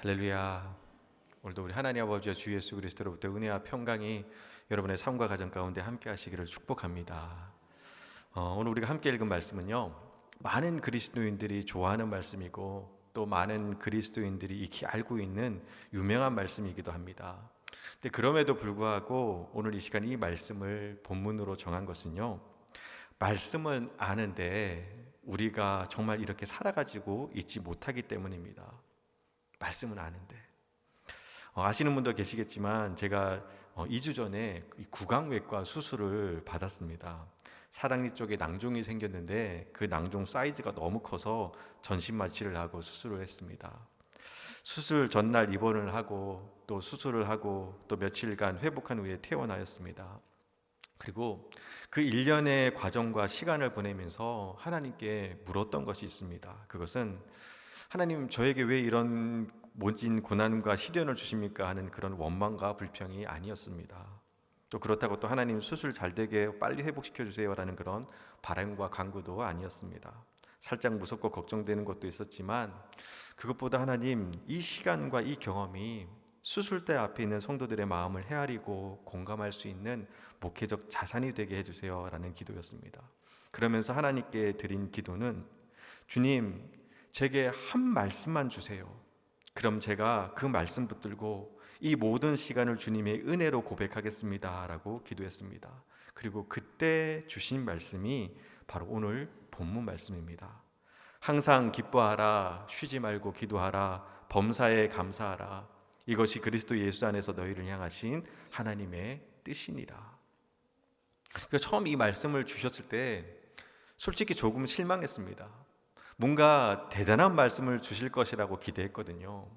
할렐루야. 오늘도 우리 하나님 아버지와 주 예수 그리스도로부터 은혜와 평강이 여러분의 삶과 가정 가운데 함께 하시기를 축복합니다. 오늘 우리가 함께 읽은 말씀은요, 많은 그리스도인들이 좋아하는 말씀이고 또 많은 그리스도인들이 익히 알고 있는 유명한 말씀이기도 합니다. 근데 그럼에도 불구하고 오늘 이 시간 이 말씀을 본문으로 정한 것은요, 말씀은 아는데 우리가 정말 이렇게 살아가지고 있지 못하기 때문입니다. 말씀은 아는데 아시는 분도 계시겠지만 제가 2주 전에 구강외과 수술을 받았습니다. 사랑니 쪽에 낭종이 생겼는데 그 낭종 사이즈가 너무 커서 전신 마취를 하고 수술을 했습니다. 수술 전날 입원을 하고 또 수술을 하고 또 며칠간 회복한 후에 퇴원하였습니다. 그리고 그 1년의 과정과 시간을 보내면서 하나님께 물었던 것이 있습니다. 그것은 하나님, 저에게 왜 이런 모진 고난과 시련을 주십니까? 하는 그런 원망과 불평이 아니었습니다. 또 그렇다고 또 하나님 수술 잘 되게 빨리 회복시켜 주세요라는 그런 바람과 간구도 아니었습니다. 살짝 무섭고 걱정되는 것도 있었지만 그것보다 하나님, 이 시간과 이 경험이 수술대 앞에 있는 성도들의 마음을 헤아리고 공감할 수 있는 목회적 자산이 되게 해주세요라는 기도였습니다. 그러면서 하나님께 드린 기도는, 주님, 제게 한 말씀만 주세요. 그럼 제가 그 말씀 붙들고 이 모든 시간을 주님의 은혜로 고백하겠습니다 라고 기도했습니다. 그리고 그때 주신 말씀이 바로 오늘 본문 말씀입니다. 항상 기뻐하라, 쉬지 말고 기도하라, 범사에 감사하라. 이것이 그리스도 예수 안에서 너희를 향하신 하나님의 뜻이니라. 처음 이 말씀을 주셨을 때 솔직히 조금 실망했습니다. 뭔가 대단한 말씀을 주실 것이라고 기대했거든요.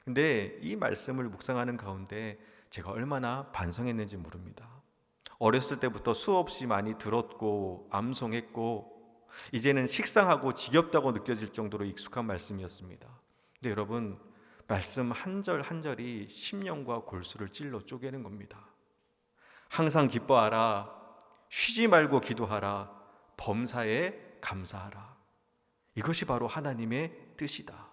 근데 이 말씀을 묵상하는 가운데 제가 얼마나 반성했는지 모릅니다. 어렸을 때부터 수없이 많이 들었고 암송했고 이제는 식상하고 지겹다고 느껴질 정도로 익숙한 말씀이었습니다. 근데 여러분, 말씀 한 절 한 절이 심령과 골수를 찔러 쪼개는 겁니다. 항상 기뻐하라, 쉬지 말고 기도하라, 범사에 감사하라. 이것이 바로 하나님의 뜻이다.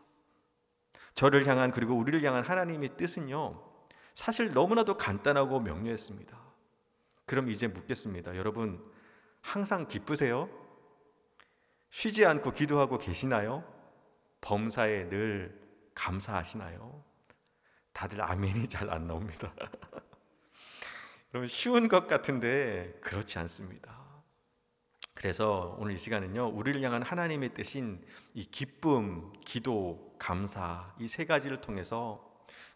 저를 향한, 그리고 우리를 향한 하나님의 뜻은요, 사실 너무나도 간단하고 명료했습니다. 그럼 이제 묻겠습니다. 여러분, 항상 기쁘세요? 쉬지 않고 기도하고 계시나요? 범사에 늘 감사하시나요? 다들 아멘이 잘 안 나옵니다. 여러분, 쉬운 것 같은데 그렇지 않습니다. 그래서 오늘 이 시간은요, 우리를 향한 하나님의 뜻인 이 기쁨, 기도, 감사, 이 세 가지를 통해서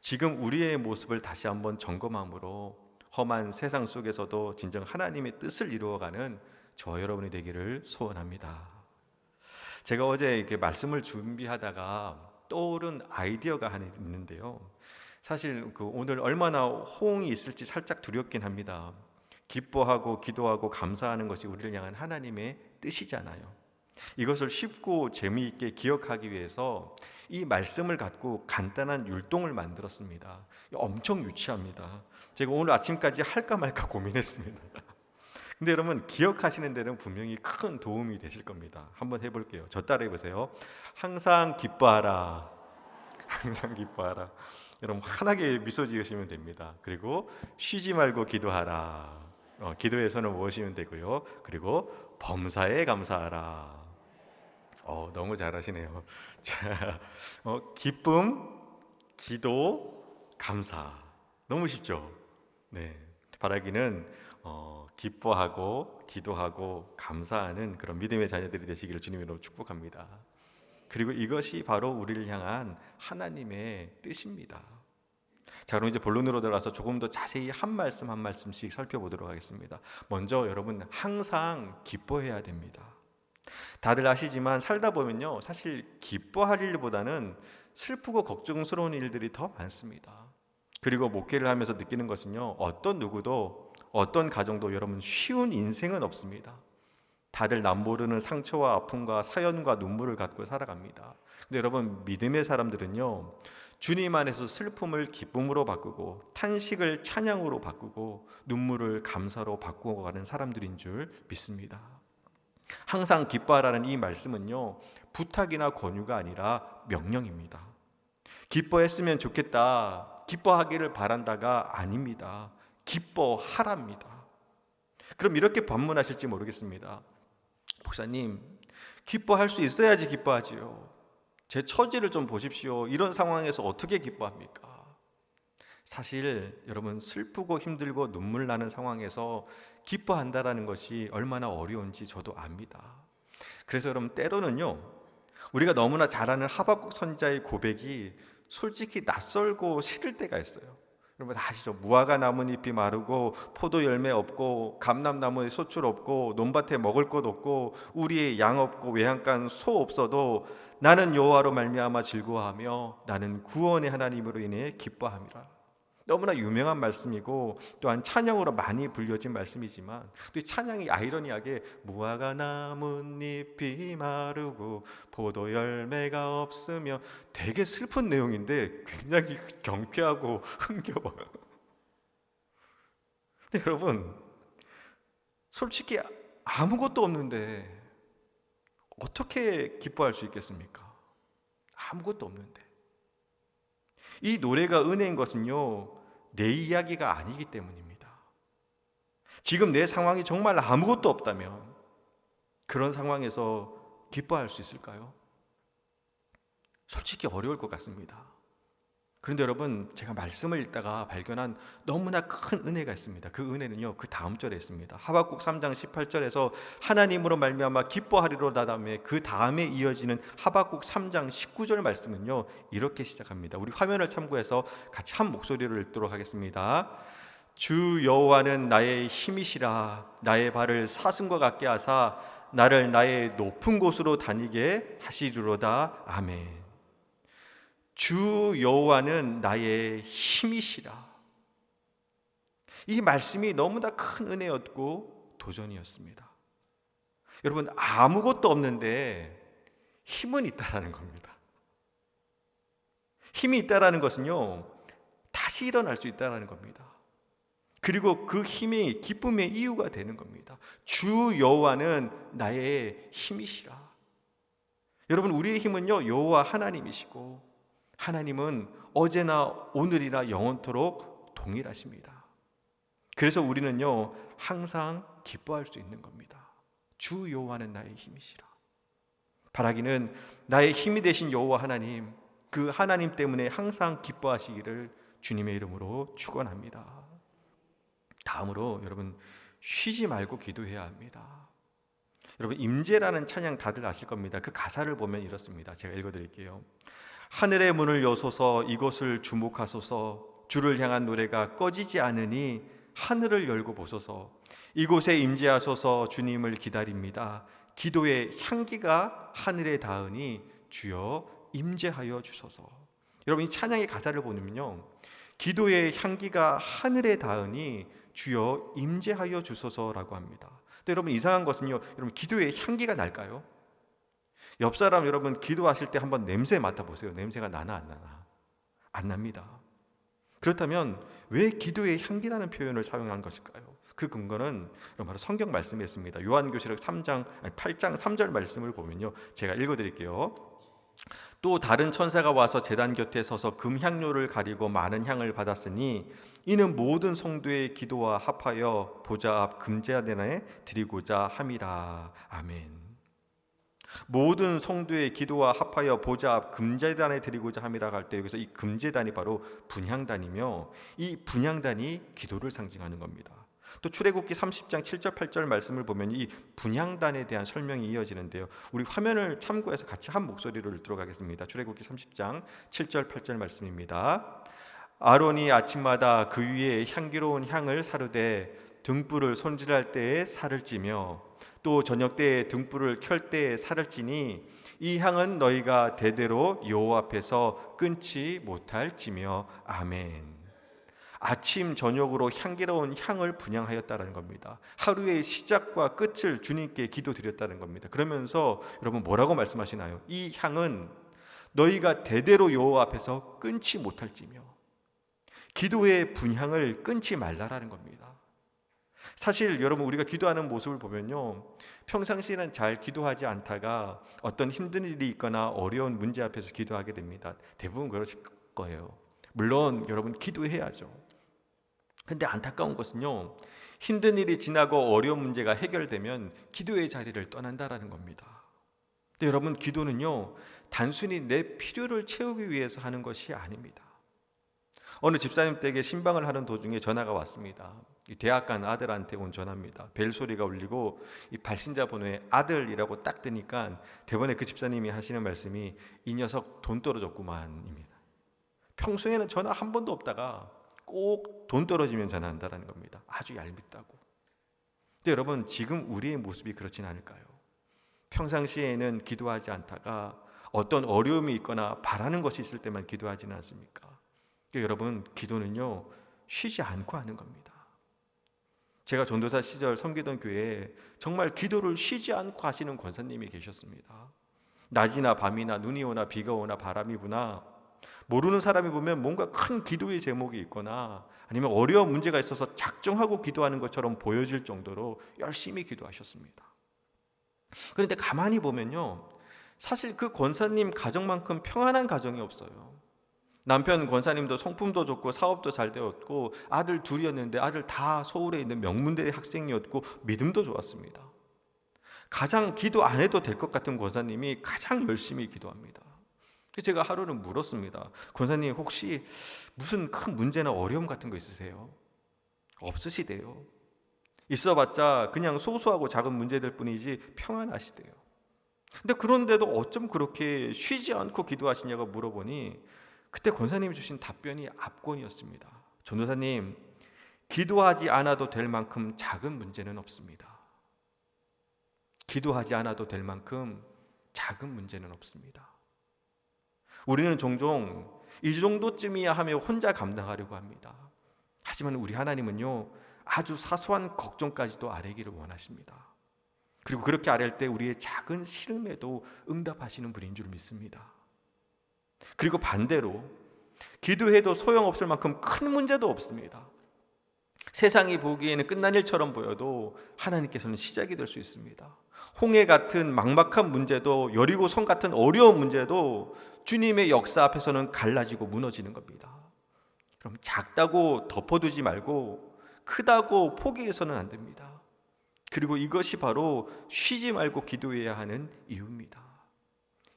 지금 우리의 모습을 다시 한번 점검함으로 험한 세상 속에서도 진정 하나님의 뜻을 이루어가는 저 여러분이 되기를 소원합니다. 제가 어제 이렇게 말씀을 준비하다가 떠오른 아이디어가 하나 있는데요, 사실 오늘 얼마나 호응이 있을지 살짝 두렵긴 합니다. 기뻐하고 기도하고 감사하는 것이 우리를 향한 하나님의 뜻이잖아요. 이것을 쉽고 재미있게 기억하기 위해서 이 말씀을 갖고 간단한 율동을 만들었습니다. 엄청 유치합니다. 제가 오늘 아침까지 할까 말까 고민했습니다. 근데 여러분, 기억하시는 데는 분명히 큰 도움이 되실 겁니다. 한번 해볼게요. 저 따라해 보세요. 항상 기뻐하라. 항상 기뻐하라. 여러분, 환하게 미소 지으시면 됩니다. 그리고 쉬지 말고 기도하라. 기도에서는 무엇이면 되고요. 그리고 범사에 감사하라. 너무 잘하시네요. 자, 기쁨, 기도, 감사. 너무 쉽죠? 네. 바라기는 기뻐하고 기도하고 감사하는 그런 믿음의 자녀들이 되시기를 주님으로 축복합니다. 그리고 이것이 바로 우리를 향한 하나님의 뜻입니다. 자, 그럼 이제 본론으로 들어가서 조금 더 자세히 한 말씀 한 말씀씩 살펴보도록 하겠습니다. 먼저 여러분, 항상 기뻐해야 됩니다. 다들 아시지만 살다 보면요, 사실 기뻐할 일보다는 슬프고 걱정스러운 일들이 더 많습니다. 그리고 목회를 하면서 느끼는 것은요, 어떤 누구도 어떤 가정도 여러분 쉬운 인생은 없습니다. 다들 남모르는 상처와 아픔과 사연과 눈물을 갖고 살아갑니다. 근데 여러분, 믿음의 사람들은요, 주님 안에서 슬픔을 기쁨으로 바꾸고 탄식을 찬양으로 바꾸고 눈물을 감사로 바꾸어 가는 사람들인 줄 믿습니다. 항상 기뻐하라는 이 말씀은요, 부탁이나 권유가 아니라 명령입니다. 기뻐했으면 좋겠다, 기뻐하기를 바란다가 아닙니다. 기뻐하랍니다. 그럼 이렇게 반문하실지 모르겠습니다. 목사님, 기뻐할 수 있어야지 기뻐하지요. 제 처지를 좀 보십시오. 이런 상황에서 어떻게 기뻐합니까? 사실 여러분, 슬프고 힘들고 눈물 나는 상황에서 기뻐한다라는 것이 얼마나 어려운지 저도 압니다. 그래서 여러분, 때로는요, 우리가 너무나 잘 아는 하박국 선지자의 고백이 솔직히 낯설고 싫을 때가 있어요. 여러분 아시죠? 무화과 나뭇잎이 마르고 포도 열매 없고 감람나무에 소출 없고 논밭에 먹을 것 없고 우리의 양 없고 외양간 소 없어도 나는 여호와로 말미암아 즐거워하며 나는 구원의 하나님으로 인해 기뻐함이라. 너무나 유명한 말씀이고 또한 찬양으로 많이 불려진 말씀이지만 또 이 찬양이 아이러니하게 무화과 나뭇잎이 마르고 포도 열매가 없으며 되게 슬픈 내용인데 굉장히 경쾌하고 흥겨워요. 근데 여러분, 솔직히 아무것도 없는데 어떻게 기뻐할 수 있겠습니까? 아무것도 없는데. 이 노래가 은혜인 것은요, 내 이야기가 아니기 때문입니다. 지금 내 상황이 정말 아무것도 없다면 그런 상황에서 기뻐할 수 있을까요? 솔직히 어려울 것 같습니다. 그런데 여러분, 제가 말씀을 읽다가 발견한 너무나 큰 은혜가 있습니다. 그 은혜는요, 그 다음 절에 있습니다. 하박국 3장 18절에서 하나님으로 말미암아 기뻐하리로다 다음에 그 다음에 이어지는 하박국 3장 19절 말씀은요, 이렇게 시작합니다. 우리 화면을 참고해서 같이 한 목소리로 읽도록 하겠습니다. 주 여호와는 나의 힘이시라. 나의 발을 사슴과 같게 하사 나를 나의 높은 곳으로 다니게 하시리로다. 아멘. 주 여호와는 나의 힘이시라. 이 말씀이 너무나 큰 은혜였고 도전이었습니다. 여러분, 아무것도 없는데 힘은 있다라는 겁니다. 힘이 있다라는 것은요, 다시 일어날 수 있다라는 겁니다. 그리고 그 힘이 기쁨의 이유가 되는 겁니다. 주 여호와는 나의 힘이시라. 여러분, 우리의 힘은요, 여호와 하나님이시고 하나님은 어제나 오늘이나 영원토록 동일하십니다. 그래서 우리는요, 항상 기뻐할 수 있는 겁니다. 주 여호와는 나의 힘이시라. 바라기는 나의 힘이 되신 여호와 하나님, 그 하나님 때문에 항상 기뻐하시기를 주님의 이름으로 축원합니다. 다음으로 여러분, 쉬지 말고 기도해야 합니다. 여러분, 임재라는 찬양 다들 아실 겁니다. 그 가사를 보면 이렇습니다. 제가 읽어드릴게요. 하늘의 문을 여소서, 이곳을 주목하소서. 주를 향한 노래가 꺼지지 않으니 하늘을 열고 보소서. 이곳에 임재하소서. 주님을 기다립니다. 기도의 향기가 하늘에 닿으니 주여 임재하여 주소서. 여러분, 이 찬양의 가사를 보면요, 기도의 향기가 하늘에 닿으니 주여 임재하여 주소서라고 합니다. 근데 여러분, 이상한 것은요, 여러분, 기도의 향기가 날까요? 옆 사람 여러분, 기도하실 때 한번 냄새 맡아보세요. 냄새가 나나 안 나나? 안 납니다. 그렇다면 왜 기도의 향기라는 표현을 사용한 것일까요? 그 근거는 바로 성경 말씀에 있습니다. 요한계시록 8장 3절 말씀을 보면요, 제가 읽어드릴게요. 또 다른 천사가 와서 제단 곁에 서서 금향료를 가리고 많은 향을 받았으니 이는 모든 성도의 기도와 합하여 보좌 앞 금제단에 드리고자 함이라. 아멘. 모든 성도의 기도와 합하여 보좌 앞 금제단에 드리고자 함이라 할 때 여기서 이 금제단이 바로 분향단이며 이 분향단이 기도를 상징하는 겁니다. 또 출애굽기 30장 7절 8절 말씀을 보면 이 분향단에 대한 설명이 이어지는데요, 우리 화면을 참고해서 같이 한 목소리로 읽도록 하겠습니다. 출애굽기 30장 7절 8절 말씀입니다. 아론이 아침마다 그 위에 향기로운 향을 사르되 등불을 손질할 때에 살을 찌며 또 저녁 때에 등불을 켤 때에 살을 찌니 이 향은 너희가 대대로 여호와 앞에서 끊지 못할 찌며. 아멘. 아침 저녁으로 향기로운 향을 분향하였다는 겁니다. 하루의 시작과 끝을 주님께 기도드렸다는 겁니다. 그러면서 여러분, 뭐라고 말씀하시나요? 이 향은 너희가 대대로 여호와 앞에서 끊지 못할지며. 기도의 분향을 끊지 말라라는 겁니다. 사실 여러분, 우리가 기도하는 모습을 보면요, 평상시에는 잘 기도하지 않다가 어떤 힘든 일이 있거나 어려운 문제 앞에서 기도하게 됩니다. 대부분 거예요. 물론 여러분 기도해야죠. 근데 안타까운 것은요, 힘든 일이 지나고 어려운 문제가 해결되면 기도의 자리를 떠난다라는 겁니다. 근데 여러분, 기도는요 단순히 내 필요를 채우기 위해서 하는 것이 아닙니다. 어느 집사님 댁에 신방을 하는 도중에 전화가 왔습니다. 이 대학 간 아들한테 온 전화입니다. 벨 소리가 울리고 이 발신자 번호에 아들이라고 딱 뜨니까 대번에 그 집사님이 하시는 말씀이 이 녀석 돈 떨어졌구만입니다. 평소에는 전화 한 번도 없다가 꼭 돈 떨어지면 전화한다는 겁니다. 아주 얄밉다고. 근데 여러분, 지금 우리의 모습이 그렇진 않을까요? 평상시에는 기도하지 않다가 어떤 어려움이 있거나 바라는 것이 있을 때만 기도하지는 않습니까? 그러니까 여러분, 기도는요 쉬지 않고 하는 겁니다. 제가 전도사 시절 섬기던 교회에 정말 기도를 쉬지 않고 하시는 권사님이 계셨습니다. 낮이나 밤이나 눈이 오나 비가 오나 바람이 부나 모르는 사람이 보면 뭔가 큰 기도의 제목이 있거나 아니면 어려운 문제가 있어서 작정하고 기도하는 것처럼 보여질 정도로 열심히 기도하셨습니다. 그런데 가만히 보면요, 사실 그 권사님 가정만큼 평안한 가정이 없어요. 남편 권사님도 성품도 좋고 사업도 잘 되었고 아들 둘이었는데 아들 다 서울에 있는 명문대 학생이었고 믿음도 좋았습니다. 가장 기도 안 해도 될 것 같은 권사님이 가장 열심히 기도합니다. 제가 하루는 물었습니다. 권사님, 혹시 무슨 큰 문제나 어려움 같은 거 있으세요? 없으시대요. 있어봤자 그냥 소소하고 작은 문제들 뿐이지 평안하시대요. 근데 그런데도 어쩜 그렇게 쉬지 않고 기도하시냐고 물어보니 그때 권사님이 주신 답변이 압권이었습니다. 전도사님, 기도하지 않아도 될 만큼 작은 문제는 없습니다. 기도하지 않아도 될 만큼 작은 문제는 없습니다. 우리는 종종 이 정도쯤이야 하며 혼자 감당하려고 합니다. 하지만 우리 하나님은요 아주 사소한 걱정까지도 아뢰기를 원하십니다. 그리고 그렇게 아뢰일 때 우리의 작은 시름에도 응답하시는 분인 줄 믿습니다. 그리고 반대로 기도해도 소용없을 만큼 큰 문제도 없습니다. 세상이 보기에는 끝난 일처럼 보여도 하나님께서는 시작이 될 수 있습니다. 홍해 같은 막막한 문제도, 여리고성 같은 어려운 문제도 주님의 역사 앞에서는 갈라지고 무너지는 겁니다. 그럼 작다고 덮어두지 말고 크다고 포기해서는 안 됩니다. 그리고 이것이 바로 쉬지 말고 기도해야 하는 이유입니다.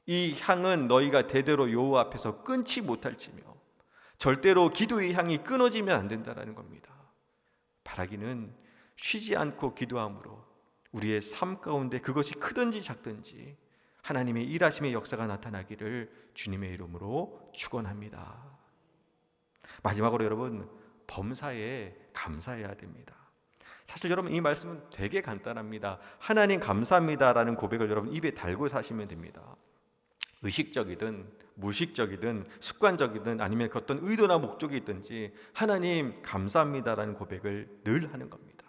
이 향은 너희가 대대로 여호와 앞에서 끊지 못할지며 절대로 기도의 향이 끊어지면 안 된다는 겁니다. 바라기는 쉬지 않고 기도함으로 우리의 삶 가운데 그것이 크든지 작든지 하나님의 일하심의 역사가 나타나기를 주님의 이름으로 축원합니다. 마지막으로 여러분, 범사에 감사해야 됩니다. 사실 여러분, 이 말씀은 되게 간단합니다. 하나님 감사합니다라는 고백을 여러분 입에 달고 사시면 됩니다. 의식적이든 무의식적이든 습관적이든 아니면 그 어떤 의도나 목적이 있든지 하나님 감사합니다라는 고백을 늘 하는 겁니다.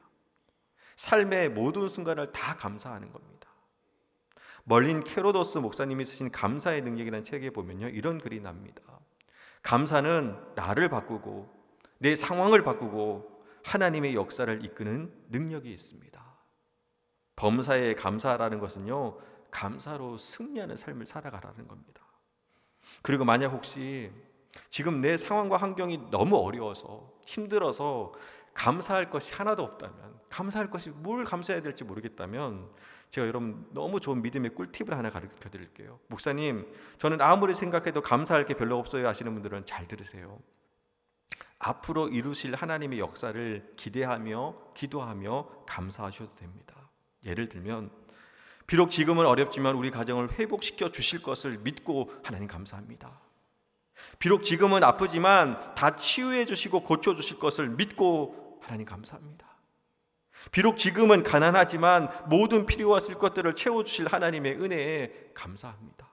삶의 모든 순간을 다 감사하는 겁니다. 멀린 캐로도스 목사님이 쓰신 감사의 능력이라는 책에 보면요, 이런 글이 납니다. 감사는 나를 바꾸고 내 상황을 바꾸고 하나님의 역사를 이끄는 능력이 있습니다. 범사에 감사라는 것은요, 감사로 승리하는 삶을 살아가라는 겁니다. 그리고 만약 혹시 지금 내 상황과 환경이 너무 어려워서 힘들어서 감사할 것이 하나도 없다면, 감사할 것이 뭘 감사해야 될지 모르겠다면 제가 여러분 너무 좋은 믿음의 꿀팁을 하나 가르쳐 드릴게요. 목사님, 저는 아무리 생각해도 감사할 게 별로 없어요 하시는 분들은 잘 들으세요. 앞으로 이루실 하나님의 역사를 기대하며 기도하며 감사하셔도 됩니다. 예를 들면 비록 지금은 어렵지만 우리 가정을 회복시켜 주실 것을 믿고 하나님 감사합니다. 비록 지금은 아프지만 다 치유해 주시고 고쳐 주실 것을 믿고 하나님 감사합니다. 비록 지금은 가난하지만 모든 필요와 쓸 것들을 채워주실 하나님의 은혜에 감사합니다.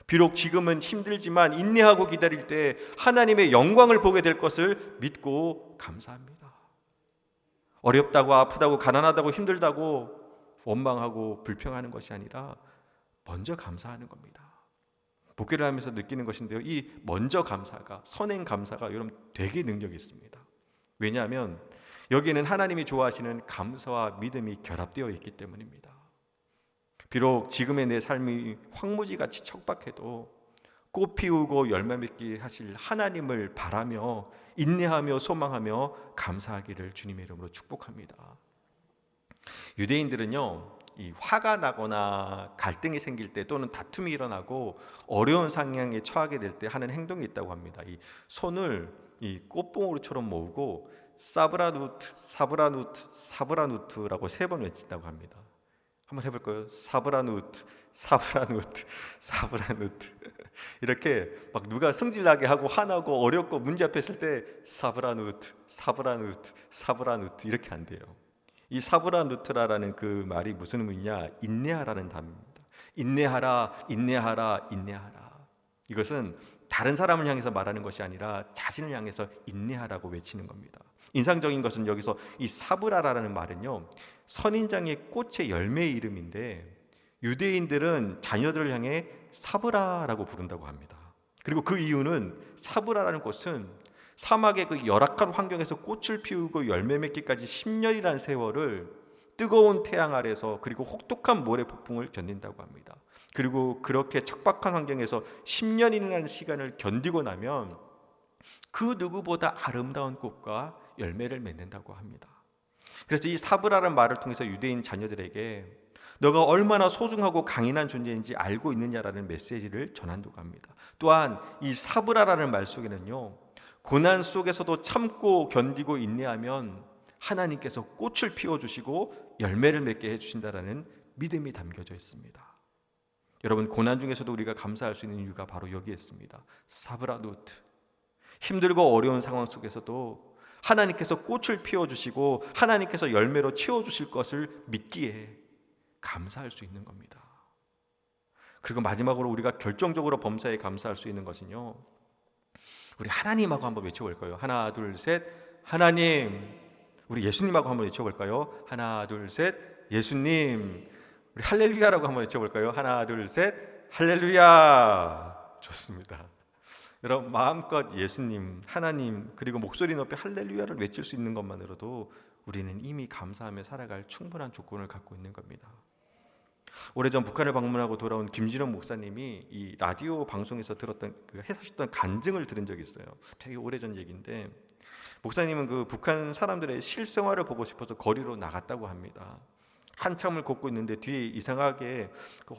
비록 지금은 힘들지만 인내하고 기다릴 때 하나님의 영광을 보게 될 것을 믿고 감사합니다. 어렵다고 아프다고 가난하다고 힘들다고 원망하고 불평하는 것이 아니라 먼저 감사하는 겁니다. 목회를 하면서 느끼는 것인데요, 이 먼저 감사가, 선행 감사가 여러분 되게 능력이 있습니다. 왜냐하면 여기에는 하나님이 좋아하시는 감사와 믿음이 결합되어 있기 때문입니다. 비록 지금의 내 삶이 황무지같이 척박해도 꽃 피우고 열매 맺게 하실 하나님을 바라며 인내하며 소망하며 감사하기를 주님의 이름으로 축복합니다. 유대인들은요, 이 화가 나거나 갈등이 생길 때 또는 다툼이 일어나고 어려운 상황에 처하게 될 때 하는 행동이 있다고 합니다. 이 손을 이 꽃봉오리처럼 모으고 사브라누트, 사브라누트, 사브라누트라고 3번 외친다고 합니다. 한번 해볼까요? 사브라누트, 사브라누트, 사브라누트. 이렇게 막 누가 성질나게 하고 화나고 어렵고 문제 앞에 있을 때 사브라누트, 사브라누트, 사브라누트 이렇게 안 돼요. 이 사브라누트라라는 그 말이 무슨 의미냐? 인내하라는 단어입니다. 인내하라, 인내하라, 인내하라. 이것은 다른 사람을 향해서 말하는 것이 아니라 자신을 향해서 인내하라고 외치는 겁니다. 인상적인 것은 여기서 이 사브라라는 말은요, 선인장의 꽃의 열매의 이름인데 유대인들은 자녀들을 향해 사브라라고 부른다고 합니다. 그리고 그 이유는 사브라라는 꽃은 사막의 그 열악한 환경에서 꽃을 피우고 열매 맺기까지 10년이라는 세월을 뜨거운 태양 아래서 그리고 혹독한 모래 폭풍을 견딘다고 합니다. 그리고 그렇게 척박한 환경에서 10년이라는 시간을 견디고 나면 그 누구보다 아름다운 꽃과 열매를 맺는다고 합니다. 그래서 이 사브라라는 말을 통해서 유대인 자녀들에게 너가 얼마나 소중하고 강인한 존재인지 알고 있느냐라는 메시지를 전한다고 합니다. 또한 이 사브라라는 말 속에는요, 고난 속에서도 참고 견디고 인내하면 하나님께서 꽃을 피워주시고 열매를 맺게 해주신다라는 믿음이 담겨져 있습니다. 여러분, 고난 중에서도 우리가 감사할 수 있는 이유가 바로 여기에 있습니다. 사브라누트. 힘들고 어려운 상황 속에서도 하나님께서 꽃을 피워주시고 하나님께서 열매로 채워주실 것을 믿기에 감사할 수 있는 겁니다. 그리고 마지막으로 우리가 결정적으로 범사에 감사할 수 있는 것은요, 우리 하나님하고 한번 외쳐볼까요? 하나 둘 셋 하나님. 우리 예수님하고 한번 외쳐볼까요? 하나 둘 셋 예수님. 우리 할렐루야라고 한번 외쳐볼까요? 하나 둘 셋 할렐루야. 좋습니다. 여러분, 마음껏 예수님, 하나님, 그리고 목소리 높여 할렐루야를 외칠 수 있는 것만으로도 우리는 이미 감사하며 살아갈 충분한 조건을 갖고 있는 겁니다. 오래전 북한을 방문하고 돌아온 김진원 목사님이 이 라디오 방송에서 들었던 하셨던 간증을 들은 적이 있어요. 되게 오래전 얘기인데, 목사님은 그 북한 사람들의 실생활을 보고 싶어서 거리로 나갔다고 합니다. 한참을 걷고 있는데 뒤에 이상하게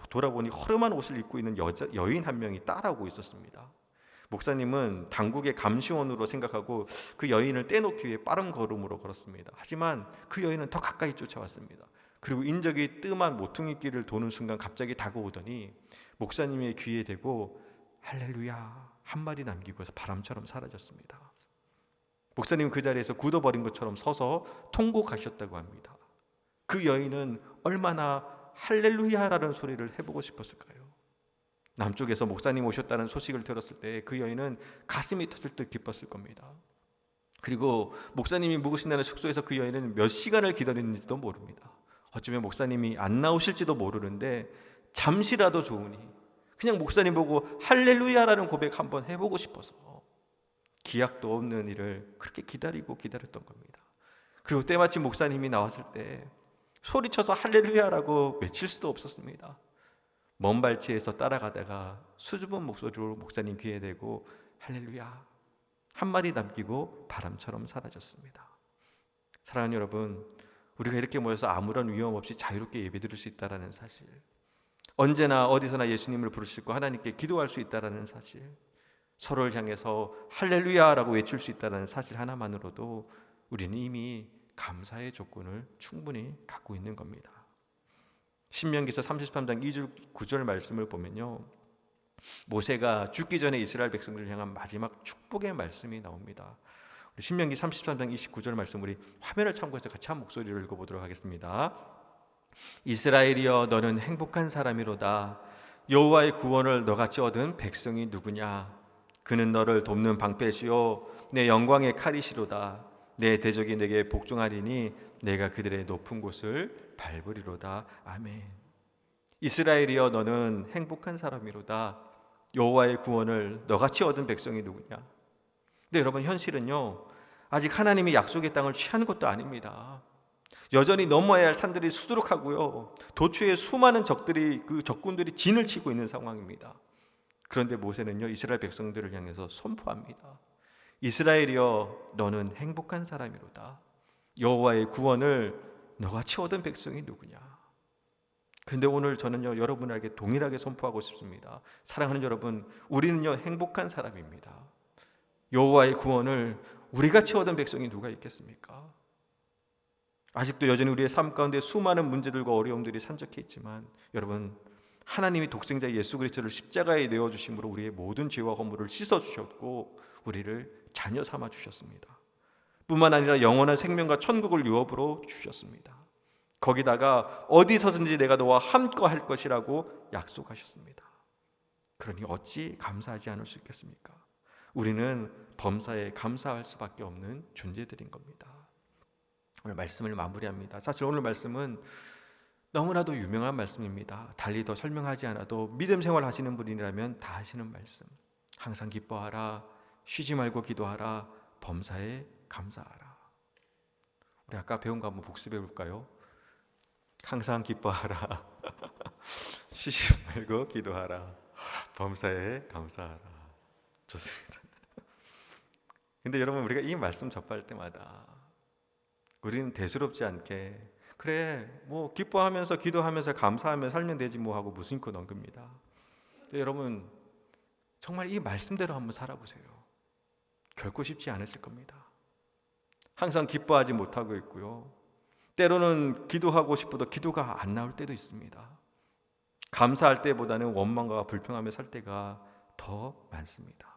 돌아보니 허름한 옷을 입고 있는 여인 한 명이 따라오고 있었습니다. 목사님은 당국의 감시원으로 생각하고 그 여인을 떼놓기 위해 빠른 걸음으로 걸었습니다. 하지만 그 여인은 더 가까이 쫓아왔습니다. 그리고 인적이 뜸한 모퉁이 길을 도는 순간 갑자기 다가오더니 목사님의 귀에 대고 할렐루야 한마디 남기고서 바람처럼 사라졌습니다. 목사님은 그 자리에서 굳어버린 것처럼 서서 통곡하셨다고 합니다. 그 여인은 얼마나 할렐루야라는 소리를 해보고 싶었을까요? 남쪽에서 목사님 오셨다는 소식을 들었을 때 그 여인은 가슴이 터질 듯 기뻤을 겁니다. 그리고 목사님이 묵으신다는 숙소에서 그 여인은 몇 시간을 기다리는지도 모릅니다. 어쩌면 목사님이 안 나오실지도 모르는데 잠시라도 좋으니 그냥 목사님 보고 할렐루야라는 고백 한번 해보고 싶어서 기약도 없는 일을 그렇게 기다렸던 겁니다. 그리고 때마침 목사님이 나왔을 때 소리쳐서 할렐루야라고 외칠 수도 없었습니다. 먼 발치에서 따라가다가 수줍은 목소리로 목사님 귀에 대고 할렐루야 한마디 남기고 바람처럼 사라졌습니다. 사랑하는 여러분, 우리가 이렇게 모여서 아무런 위험 없이 자유롭게 예배드릴 수 있다는 사실, 언제나 어디서나 예수님을 부를 수 있고 하나님께 기도할 수 있다는 사실, 서로를 향해서 할렐루야라고 외칠 수 있다는 사실 하나만으로도 우리는 이미 감사의 조건을 충분히 갖고 있는 겁니다. 신명기서 33장 2절 9절 말씀을 보면요, 모세가 죽기 전에 이스라엘 백성들을 향한 마지막 축복의 말씀이 나옵니다. 신명기 33장 29절 말씀, 우리 화면을 참고해서 같이 한 목소리로 읽어보도록 하겠습니다. 이스라엘이여 너는 행복한 사람이로다. 여호와의 구원을 너같이 얻은 백성이 누구냐? 그는 너를 돕는 방패시오 내 영광의 칼이시로다. 내 대적이 내게 복종하리니 내가 그들의 높은 곳을 밟으리로다. 아멘. 이스라엘이여 너는 행복한 사람이로다. 여호와의 구원을 너같이 얻은 백성이 누구냐? 근데 여러분, 현실은요, 아직 하나님이 약속의 땅을 취한 것도 아닙니다. 여전히 넘어야 할 산들이 수두룩하고요, 도처에 수많은 적군들이 진을 치고 있는 상황입니다. 그런데 모세는요, 이스라엘 백성들을 향해서 선포합니다. 이스라엘이여, 너는 행복한 사람이로다. 여호와의 구원을 너같이 얻은 백성이 누구냐? 그런데 오늘 저는요, 여러분에게 동일하게 선포하고 싶습니다. 사랑하는 여러분, 우리는요, 행복한 사람입니다. 여호와의 구원을 우리같이 얻은 백성이 누가 있겠습니까? 아직도 여전히 우리의 삶 가운데 수많은 문제들과 어려움들이 산적해 있지만, 여러분, 하나님이 독생자 예수 그리스도를 십자가에 내어주심으로 우리의 모든 죄와 허물을 씻어주셨고 우리를 자녀 삼아 주셨습니다. 뿐만 아니라 영원한 생명과 천국을 유업으로 주셨습니다. 거기다가 어디서든지 내가 너와 함께 할 것이라고 약속하셨습니다. 그러니 어찌 감사하지 않을 수 있겠습니까? 우리는 범사에 감사할 수밖에 없는 존재들인 겁니다. 오늘 말씀을 마무리합니다. 사실 오늘 말씀은 너무나도 유명한 말씀입니다. 달리 더 설명하지 않아도 믿음 생활 하시는 분이라면 다 하시는 말씀. 항상 기뻐하라, 쉬지 말고 기도하라, 범사에 감사하라. 우리 아까 배운 거 한번 복습해 볼까요? 항상 기뻐하라, 쉬지 말고 기도하라, 범사에 감사하라. 좋습니다. 근데 여러분, 우리가 이 말씀 접할 때마다 우리는 대수롭지 않게 그래, 뭐 기뻐하면서 기도하면서 감사하며 살면 되지 뭐 하고 무심코 넘깁니다. 근데 여러분, 정말 이 말씀대로 한번 살아보세요. 결코 쉽지 않으실 겁니다. 항상 기뻐하지 못하고 있고요, 때로는 기도하고 싶어도 기도가 안 나올 때도 있습니다. 감사할 때보다는 원망과 불평하며 살 때가 더 많습니다.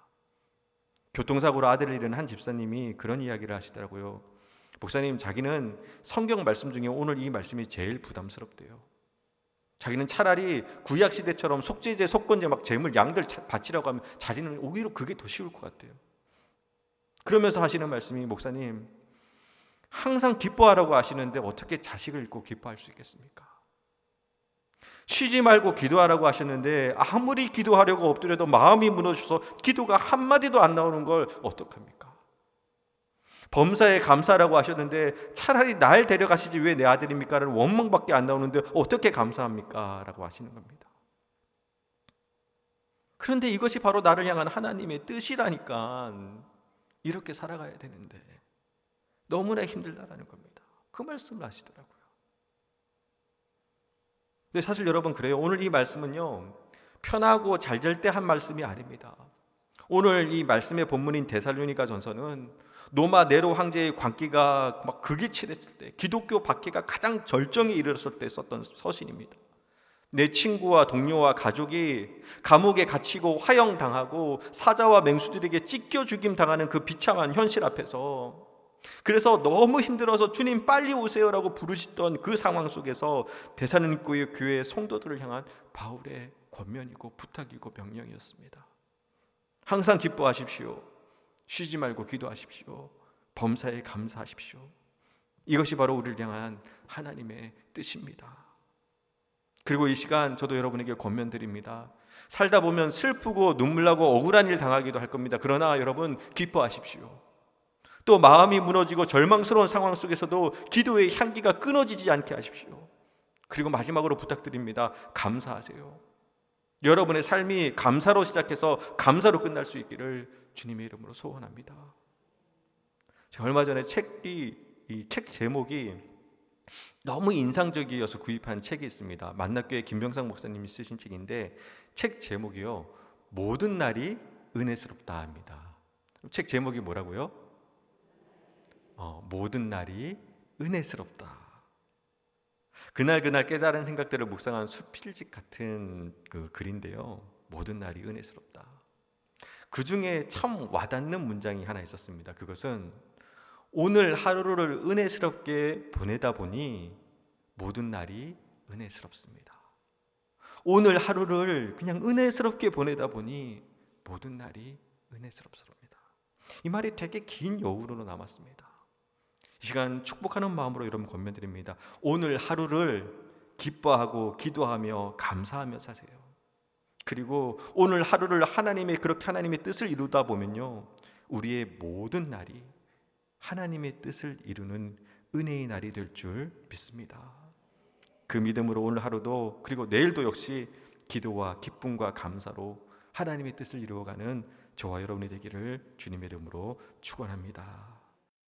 교통사고로 아들을 잃은 한 집사님이 그런 이야기를 하시더라고요. 목사님, 자기는 성경 말씀 중에 오늘 이 말씀이 제일 부담스럽대요. 자기는 차라리 구약시대처럼 속죄제, 속건제 막 제물 양들 바치라고 하면 자기는 오히려 그게 더 쉬울 것 같대요. 그러면서 하시는 말씀이, 목사님, 항상 기뻐하라고 하시는데 어떻게 자식을 잃고 기뻐할 수 있겠습니까? 쉬지 말고 기도하라고 하셨는데 아무리 기도하려고 엎드려도 마음이 무너져서 기도가 한마디도 안 나오는 걸 어떡합니까? 범사에 감사하라고 하셨는데 차라리 날 데려가시지 왜 내 아들입니까? 라는 원망밖에 안 나오는데 어떻게 감사합니까? 라고 하시는 겁니다. 그런데 이것이 바로 나를 향한 하나님의 뜻이라니까. 이렇게 살아가야 되는데 너무나 힘들다라는 겁니다. 그 말씀을 하시더라고요. 근데 사실 여러분, 그래요. 오늘 이 말씀은요, 편하고 잘 될 때 한 말씀이 아닙니다. 오늘 이 말씀의 본문인 데살로니가 전서는 로마 네로 황제의 광기가 막 극에 치렀을 때, 기독교 박해가 가장 절정에 이르렀을 때 썼던 서신입니다. 내 친구와 동료와 가족이 감옥에 갇히고 화형당하고 사자와 맹수들에게 찢겨 죽임 당하는 그 비참한 현실 앞에서, 그래서 너무 힘들어서 주님 빨리 오세요라고 부르시던 그 상황 속에서 데살로니가 교회 성도들을 향한 바울의 권면이고 부탁이고 명령이었습니다. 항상 기뻐하십시오. 쉬지 말고 기도하십시오. 범사에 감사하십시오. 이것이 바로 우리를 향한 하나님의 뜻입니다. 그리고 이 시간 저도 여러분에게 권면드립니다. 살다 보면 슬프고 눈물나고 억울한 일 당하기도 할 겁니다. 그러나 여러분, 기뻐하십시오. 또 마음이 무너지고 절망스러운 상황 속에서도 기도의 향기가 끊어지지 않게 하십시오. 그리고 마지막으로 부탁드립니다. 감사하세요. 여러분의 삶이 감사로 시작해서 감사로 끝날 수 있기를 주님의 이름으로 소원합니다. 제가 얼마 전에 이 책 제목이 너무 인상적이어서 구입한 책이 있습니다. 만납교회 김병상 목사님이 쓰신 책인데, 책 제목이요, 모든 날이 은혜스럽다 합니다. 책 제목이 뭐라고요? 모든 날이 은혜스럽다. 그날 깨달은 생각들을 묵상한 수필집 같은 그 글인데요, 모든 날이 은혜스럽다. 그 중에 참 와닿는 문장이 하나 있었습니다. 그것은 오늘 하루를 은혜스럽게 보내다 보니 모든 날이 은혜스럽습니다. 오늘 하루를 그냥 은혜스럽게 보내다 보니 모든 날이 은혜스럽습니다. 이 말이 되게 긴 여우로 남았습니다. 이 시간 축복하는 마음으로 여러분 권면드립니다. 오늘 하루를 기뻐하고 기도하며 감사하며 사세요. 그리고 오늘 하루를 그렇게 하나님의 뜻을 이루다 보면요, 우리의 모든 날이 하나님의 뜻을 이루는 은혜의 날이 될 줄 믿습니다. 그 믿음으로 오늘 하루도, 그리고 내일도 역시 기도와 기쁨과 감사로 하나님의 뜻을 이루어가는 저와 여러분이 되기를 주님의 이름으로 축원합니다.